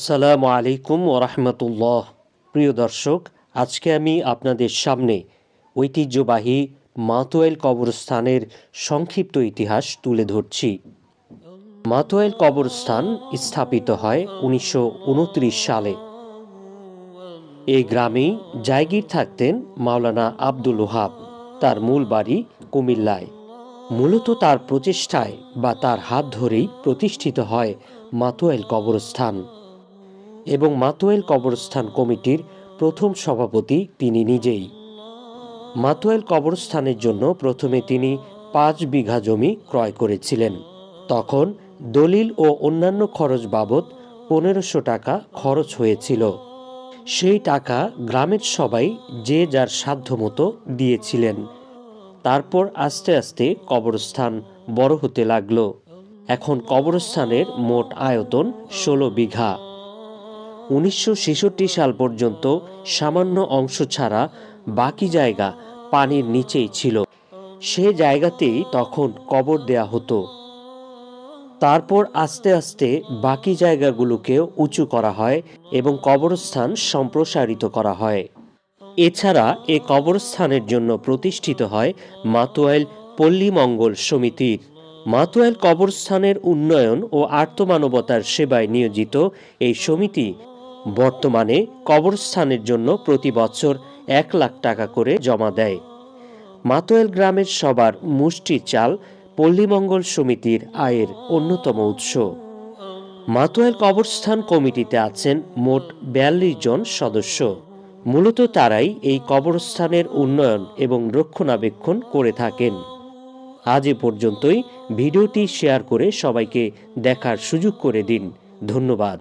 আসসালামু আলাইকুম ওরহমতুল্লাহ। প্রিয় দর্শক, আজকে আমি আপনাদের সামনে ঐতিহ্যবাহী মাতোয়াইল কবরস্থানের সংক্ষিপ্ত ইতিহাস তুলে ধরছি। মাতোয়াইল কবরস্থান স্থাপিত হয় 1929 সালে। এই গ্রামেই জায়গির থাকতেন মাওলানা আব্দুল ওহাব। তার মূল বাড়ি কুমিল্লায়। মূলত তার প্রচেষ্টায় বা তার হাত ধরেই প্রতিষ্ঠিত হয় মাতোয়াইল কবরস্থান এবং মাতোয়াইল কবরস্থান কমিটির প্রথম সভাপতি তিনি নিজেই। মাতোয়াইল কবরস্থানের জন্য প্রথমে তিনি 5 বিঘা জমি ক্রয় করেছিলেন। তখন দলিল ও অন্যান্য খরচ বাবদ 1500 টাকা খরচ হয়েছিল। সেই টাকা গ্রামের সবাই যে যার সাধ্যমতো দিয়েছিলেন। তারপর আস্তে আস্তে কবরস্থান বড় হতে লাগলো। এখন কবরস্থানের মোট আয়তন 16 বিঘা। 1966 সাল পর্যন্ত সামান্য অংশ ছাড়া বাকি জায়গা পানির নিচেই ছিল। সে জায়গাতেই তখন কবর দেয়া হতো। তারপর আস্তে আস্তে বাকি জায়গাগুলোকেও উঁচু করা হয় এবং কবরস্থান সম্প্রসারিত করা হয়। এছাড়া এ কবরস্থানের জন্য প্রতিষ্ঠিত হয় মাতোয়াইল পল্লী মঙ্গল সমিতির। মাতোয়াইল কবরস্থানের উন্নয়ন ও আর্তমানবতার সেবায় নিয়োজিত এই সমিতি বর্তমানে কবরস্থানের জন্য প্রতি বছর 1 লাখ টাকা করে জমা দেয়। মাতোয়াইল গ্রামের সবার মুষ্টির চাল পল্লীমঙ্গল সমিতির আয়ের অন্যতম উৎস। মাতোয়াইল কবরস্থান কমিটিতে আছেন মোট 42 জন সদস্য। মূলত তারাই এই কবরস্থানের উন্নয়ন এবং রক্ষণাবেক্ষণ করে থাকেন। আজ এ পর্যন্তই। ভিডিওটি শেয়ার করে সবাইকে দেখার সুযোগ করে দিন। ধন্যবাদ।